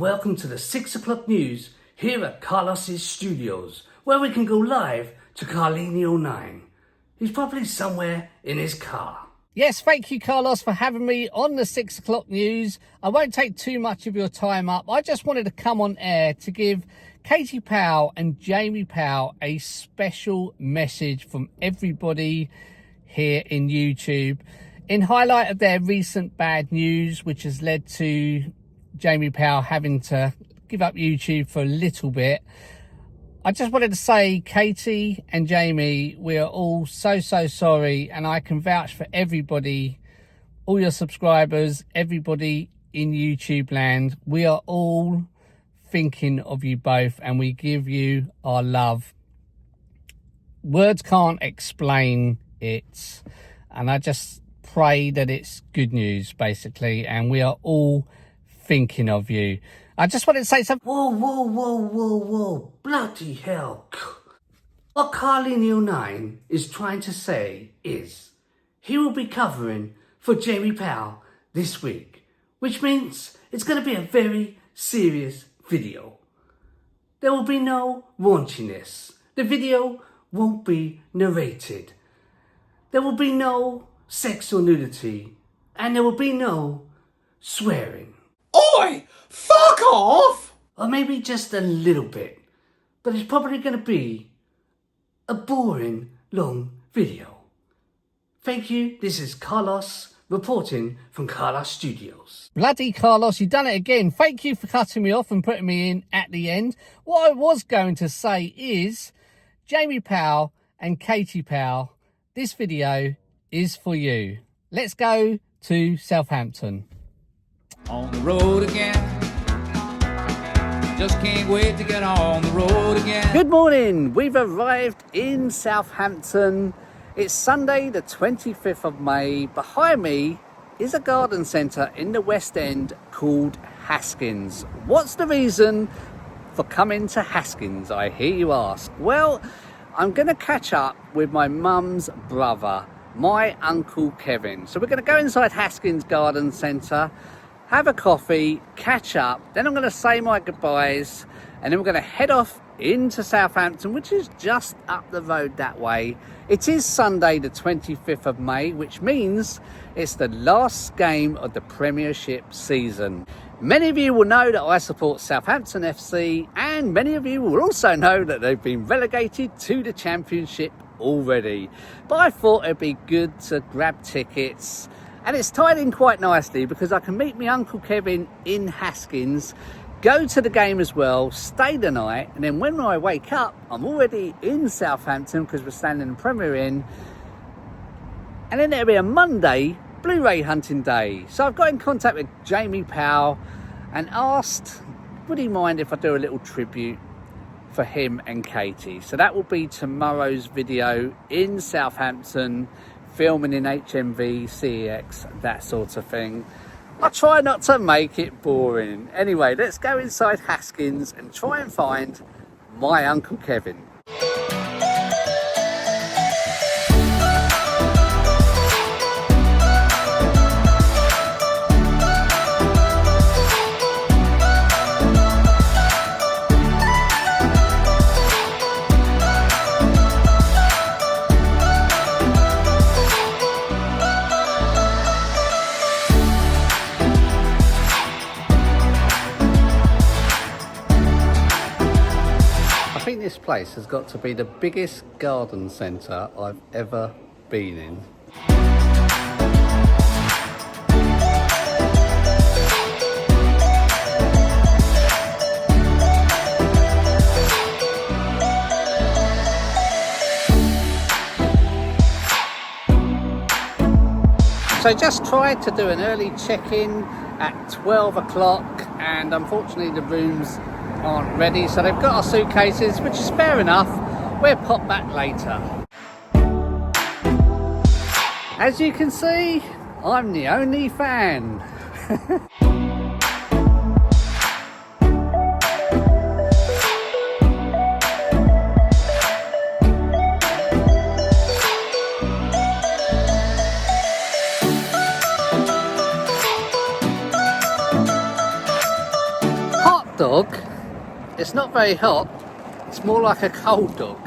welcome to the 6 o'clock news here at Carlos's studios, where we can go live to Carlini09. He's probably somewhere in his car. Yes, thank you, Carlos, for having me on the 6 o'clock news. I won't take too much of your time up. I just wanted to come on air to give Katie Powell and Jamie Powell a special message from everybody here in YouTube in highlight of their recent bad news, which has led to Jamie Powell having to give up YouTube for a little bit. I just wanted to say, Katie and Jamie, we are all so sorry, and I can vouch for everybody, all your subscribers, everybody in YouTube land. We are all thinking of you both, and we give you our love. Words can't explain it, and I just pray that it's good news, basically, and we are all thinking of you. I just wanted to say something. Whoa, bloody hell. What Carlini09 is trying to say is he will be covering for Jamie Powell this week, which means it's going to be a very serious video. There will be no raunchiness. The video won't be narrated. There will be no sex or nudity, and there will be no swearing. Oi! Fuck off! Or maybe just a little bit, but it's probably going to be a boring long video. Thank you. This is Carlos reporting from Carlos Studios. Bloody Carlos, you've done it again. Thank you for cutting me off and putting me in at the end. What I was going to say is, Jamie Powell and Katie Powell, this video is for you. Let's go to Southampton. On the road again. Just can't wait to get on the road again. Good morning. We've arrived in Southampton. It's Sunday the 25th of May. Behind me is a garden centre in the West End called Haskins. What's the reason for coming to Haskins, I hear you ask? Well, I'm going to catch up with my mum's brother, my Uncle Kevin. So we're going to go inside Haskins Garden Centre, have a coffee, catch up, then I'm going to say my goodbyes, and then we're going to head off into Southampton, which is just up the road that way. It is Sunday the 25th of May, which means it's the last game of the premiership season. Many of you will know that I support Southampton FC, and many of you will also know that they've been relegated to the championship already. But I thought it'd be good to grab tickets, and it's tied in quite nicely because I can meet my Uncle Kevin in Haskins, go to the game as well, stay the night, and then when I wake up, I'm already in Southampton because we're standing in the Premier Inn. And then it'll be a Monday Blu Ray hunting day. So I've got in contact with Jamie Powell and asked, would he mind if I do a little tribute for him and Katie? So that will be tomorrow's video in Southampton, filming in HMV, CEX, that sort of thing. I try not to make it boring. Anyway, let's go inside Haskins and try and find my Uncle Kevin. I think this place has got to be the biggest garden centre I've ever been in. So just tried to do an early check-in at 12 o'clock, and unfortunately the rooms aren't ready, so they've got our suitcases, which is fair enough. We'll pop back later. As you can see, I'm the only fan. dog. It's not very hot. It's more like a cold dog.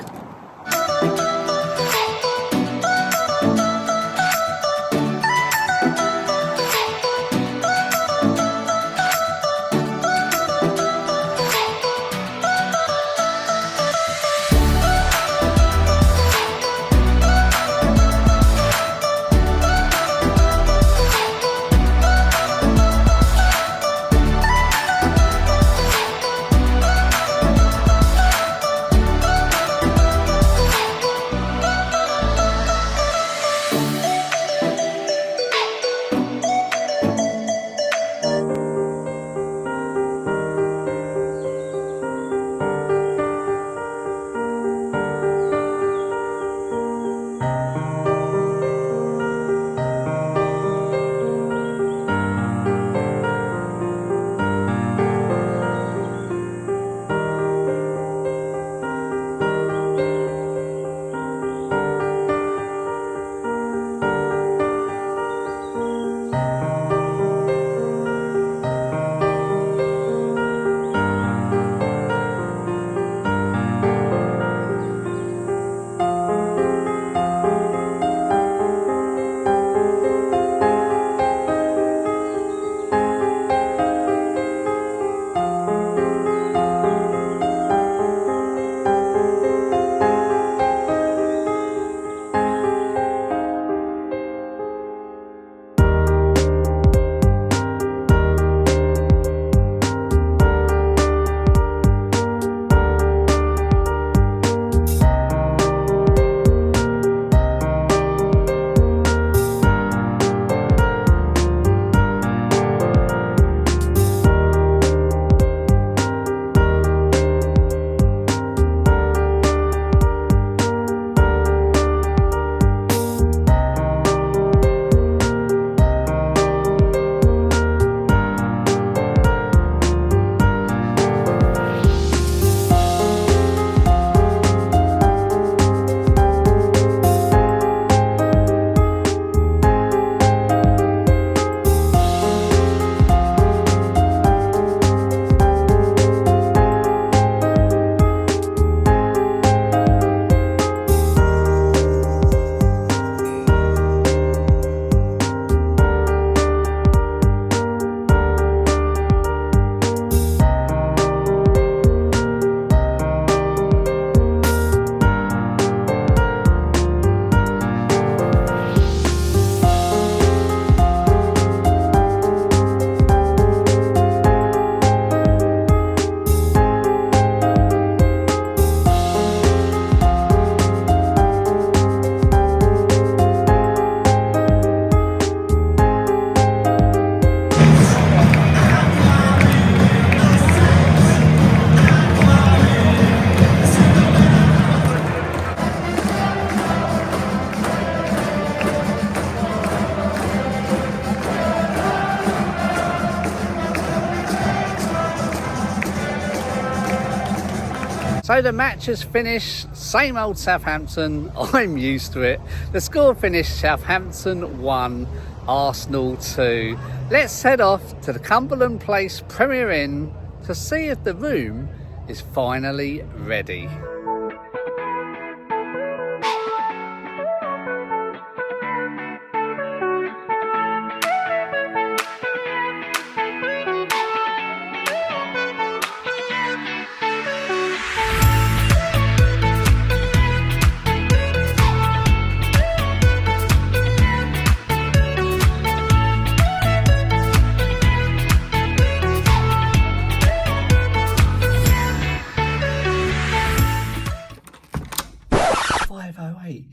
So the match has finished, same old Southampton, I'm used to it. The score finished Southampton 1, Arsenal 2. Let's head off to the Cumberland Place Premier Inn to see if the room is finally ready.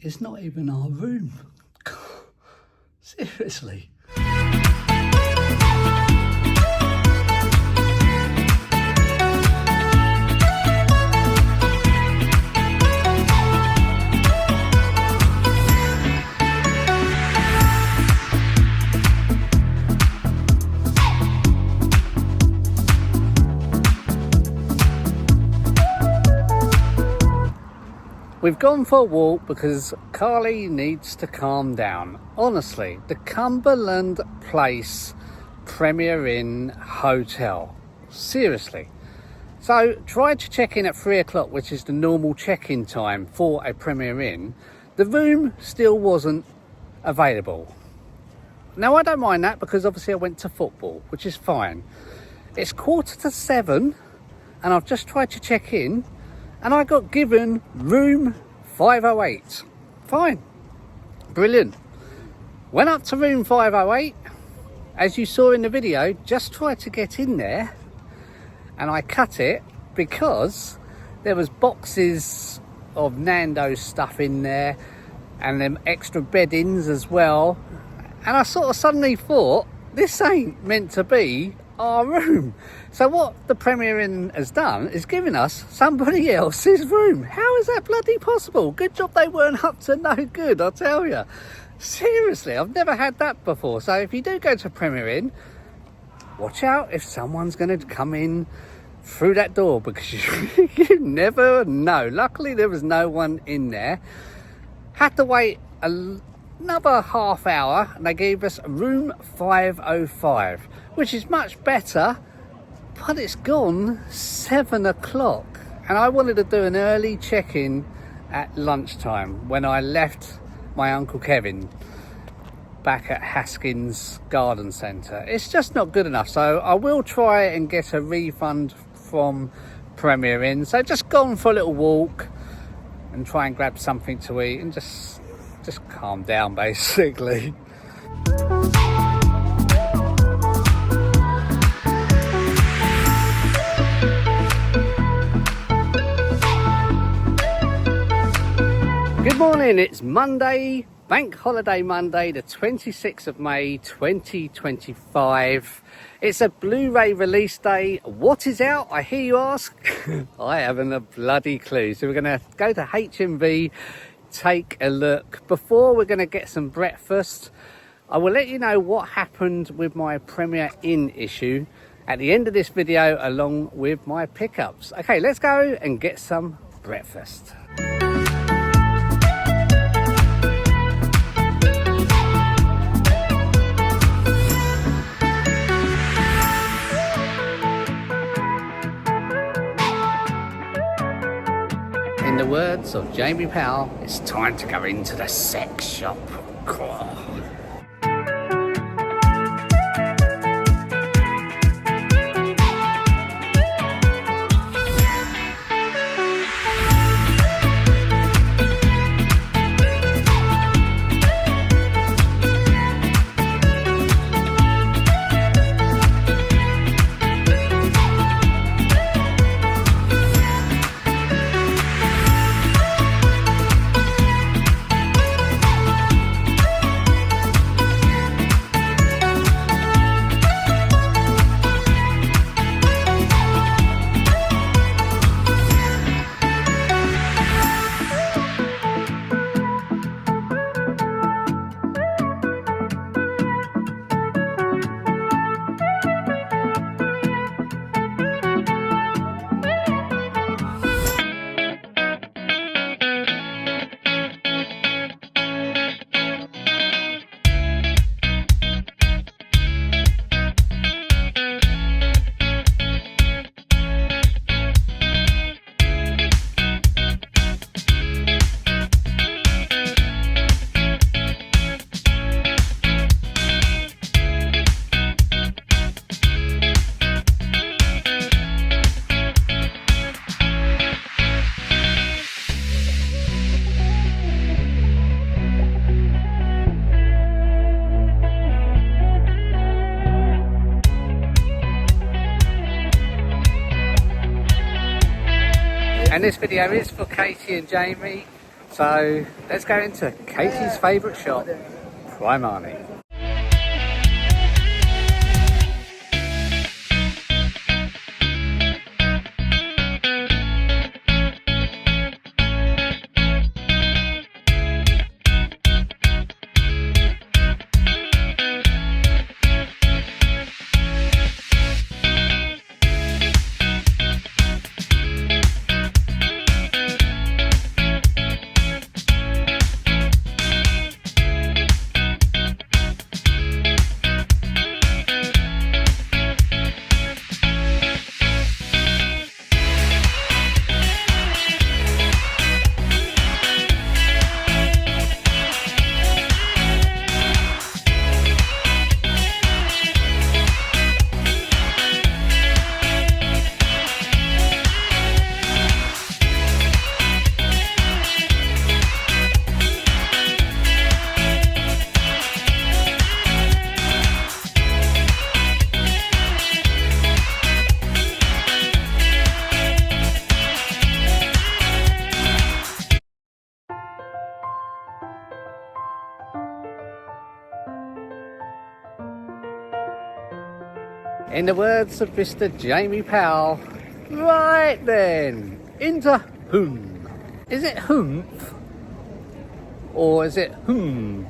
It's not even our room. Seriously. 'We've gone for a walk because Carly needs to calm down. Honestly, the Cumberland Place Premier Inn Hotel. Seriously, So tried to check in at 3 o'clock, which is the normal check-in time for a Premier Inn. The room still wasn't available. Now I don't mind that because obviously I went to football, which is fine. It's 7:15 and I've just tried to check in and I got given room 508. Fine, brilliant. Went up to room 508, as you saw in the video, just tried to get in there and I cut it because there was boxes of Nando's stuff in there and them extra beddings as well. And I sort of suddenly thought, this ain't meant to be our room. So what the Premier Inn has done is given us somebody else's room. How is that bloody possible? Good job they weren't up to no good, I'll tell you. Seriously, I've never had that before. So if you do go to Premier Inn, watch out if someone's going to come in through that door because you never know. Luckily there was no one in there. Had to wait another half hour and they gave us room 505, which is much better, but it's gone 7 o'clock and I wanted to do an early check-in at lunchtime when I left my Uncle Kevin back at Haskins Garden Centre. It's just not good enough, so I will try and get a refund from Premier Inn. So just gone for a little walk and try and grab something to eat and just calm down basically. Good morning, it's Monday, Bank Holiday Monday, the 26th of May 2025. It's a Blu Ray release day. What is out, I hear you ask? I haven't a bloody clue. So we're going to go to HMV, take a look. Before we're going to get some breakfast, I will let you know what happened with my Premier Inn issue at the end of this video along with my pickups. Okay, let's go and get some breakfast. In the words of Jamie Powell, it's time to go into the sex shop. And this video is for Katie and Jamie, so let's go into Katie's favourite shop, Primani. In the words of Mr. Jamie Powell, right then, into whom? Is it whomf? Or is it whom?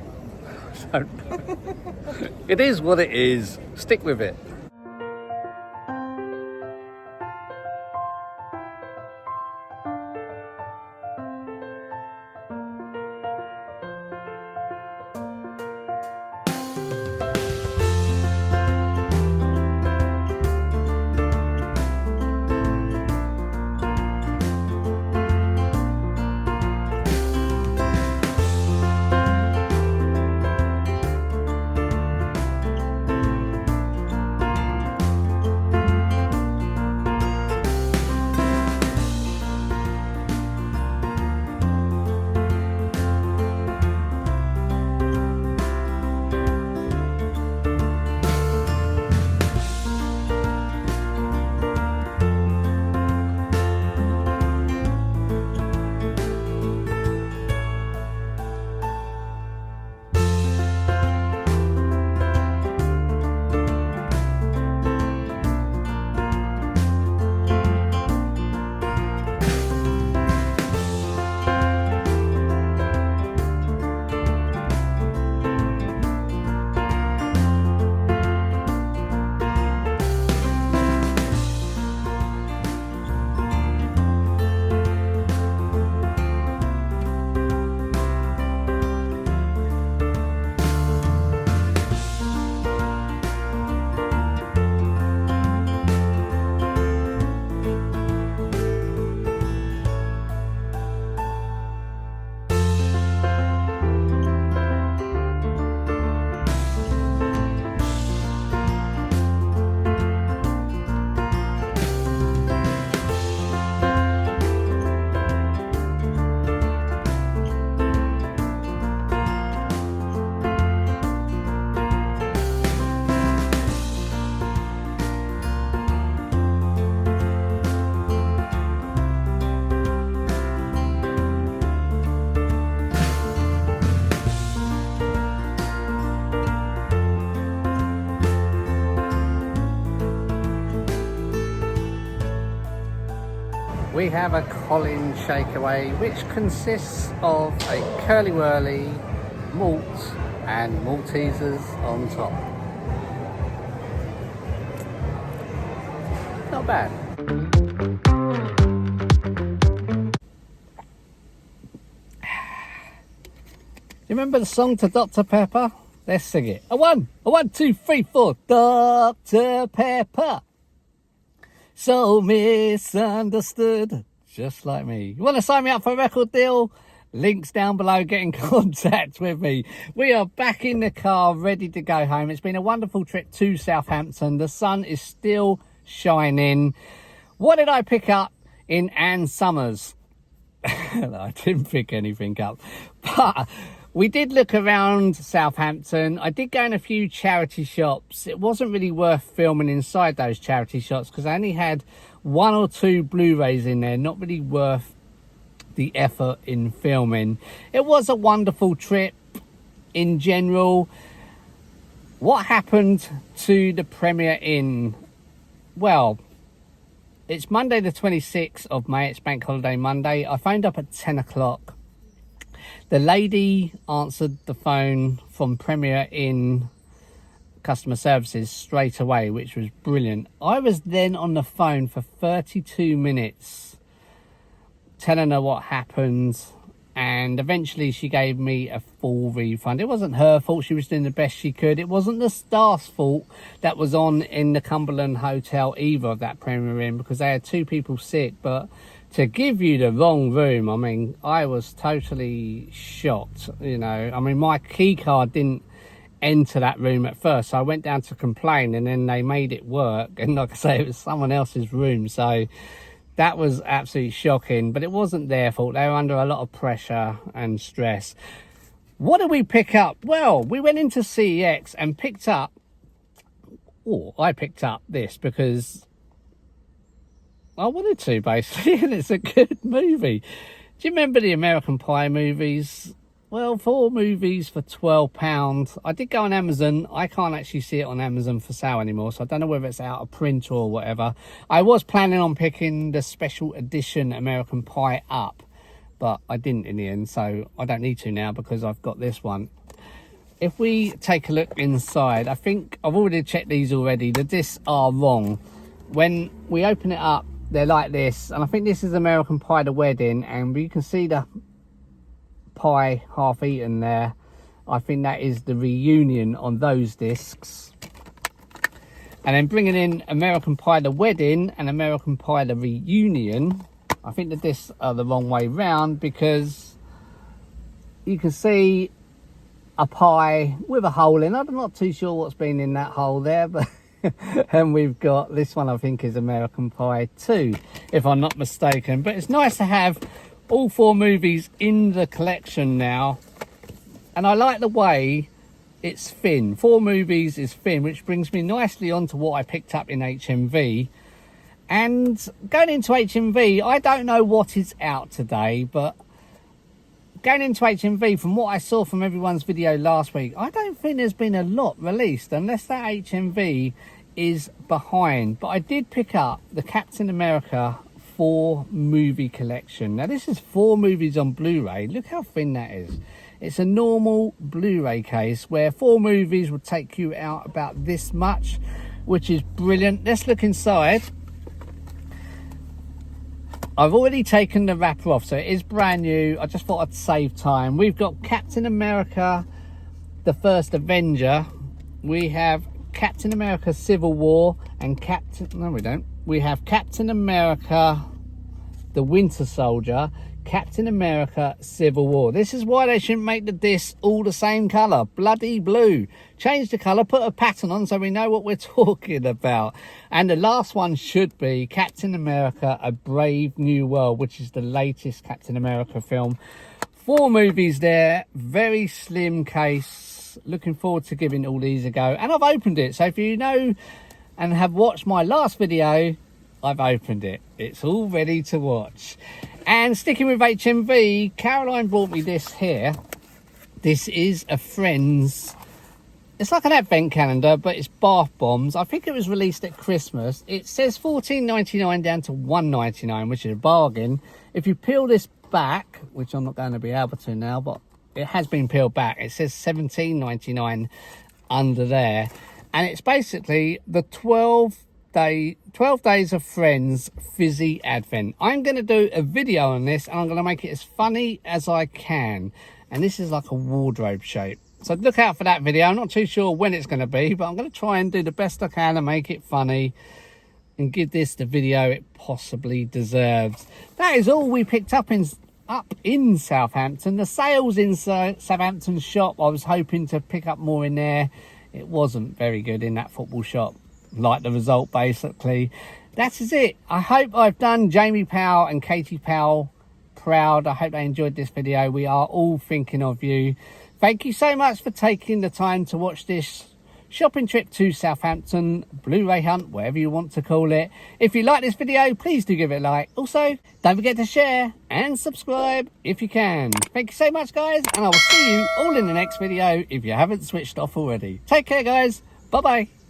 I don't know. It is what it is. Stick with it. We have a Colin shakeaway, which consists of a curly whirly, malt and Maltesers on top. Not bad. You remember the song to Dr. Pepper? Let's sing it. A one, two, three, four. Dr. Pepper. So misunderstood, just like me. You want to sign me up for a record deal? Links down below, get in contact with me. We are back in the car, ready to go home. It's been a wonderful trip to Southampton. The sun is still shining. What did I pick up in Ann Summers? I didn't pick anything up, but we did look around Southampton. I did go in a few charity shops. It wasn't really worth filming inside those charity shops because I only had 1 or 2 Blu Rays in there. Not really worth the effort in filming. It was a wonderful trip in general. What happened to the Premier Inn? Well, it's Monday the 26th of May. It's Bank Holiday Monday. I phoned up at 10 o'clock. The lady answered the phone from Premier Inn customer services straight away, which was brilliant. I was then on the phone for 32 minutes telling her what happened, and eventually she gave me a full refund. It wasn't her fault. She was doing the best she could. It wasn't the staff's fault that was on in the Cumberland Hotel either of that Premier Inn, because they had 2 people sick. But to give you the wrong room, I mean, I was totally shocked, you know. I mean, my key card didn't enter that room at first, so I went down to complain, and then they made it work. And like I say, it was someone else's room, so that was absolutely shocking. But it wasn't their fault. They were under a lot of pressure and stress. What did we pick up? Well, we went into CEX and picked up, I picked up this because I wanted to, basically, and it's a good movie. Do you remember the American Pie movies? well, 4 movies for £12. I did go on Amazon. I can't actually see it on Amazon for sale anymore, so I don't know whether it's out of print or whatever. I was planning on picking the special edition American Pie up, but I didn't in the end, so I don't need to now because I've got this one. If we take a look inside, I think I've already checked these already. The discs are wrong. When we open it up, they're like this, and I think this is American Pie the Wedding, and you can see the pie half eaten there. I think that is the reunion on those discs. And then bringing in American Pie the Wedding and American Pie the Reunion, I think the discs are the wrong way round, because you can see a pie with a hole in. I'm not too sure what's been in that hole there, but and we've got this one, I think is American Pie 2, if I'm not mistaken. But it's nice to have all 4 movies in the collection now, and I like the way it's thin. 4 movies is thin, which brings me nicely on to what I picked up in HMV. And going into HMV, I don't know what is out today, but going into HMV, from what I saw from everyone's video last week, I don't think there's been a lot released, unless that HMV is behind. But I did pick up the Captain America 4 movie collection. Now this is 4 movies on Blu Ray. Look how thin that is. It's a normal Blu Ray case where 4 movies would take you out about this much, which is brilliant. Let's look inside. I've already taken the wrapper off, so it is brand new. I just thought I'd save time. We've got Captain America, the First Avenger. We have Captain America Civil War and no we don't. We have Captain America the Winter Soldier, Captain America Civil War. This is why they shouldn't make the discs all the same colour. Bloody blue. Change the colour, put a pattern on so we know what we're talking about. And the last one should be Captain America A Brave New World, which is the latest Captain America film. 4 movies there, very slim case. Looking forward to giving all these a go. And I've opened it, so if you know and have watched my last video, I've opened it. It's all ready to watch. And sticking with HMV, Caroline brought me this here. This is a friend's, it's like an advent calendar, but it's bath bombs. I think it was released at Christmas. It says $14.99 down to $1.99, which is a bargain. If you peel this back, which I'm not going to be able to now, but it has been peeled back, it says $17.99 under there. And it's basically the 12 days of Friends fizzy advent. I'm going to do a video on this, and I'm going to make it as funny as I can. And this is like a wardrobe shape, so look out for that video. I'm not too sure when it's going to be, but I'm going to try and do the best I can and make it funny and give this the video it possibly deserves. That is all we picked up in Southampton. The sales in Southampton shop, I was hoping to pick up more in there. It wasn't very good in that football shop. Like the result, basically. That is it. I hope I've done Jamie Powell and Katie Powell proud. I hope they enjoyed this video. We are all thinking of you. Thank you so much for taking the time to watch this shopping trip to Southampton, Blu-ray hunt, whatever you want to call it. If you like this video, please do give it a like. Also, don't forget to share and subscribe if you can. Thank you so much, guys, and I will see you all in the next video if you haven't switched off already. Take care, guys. Bye-bye.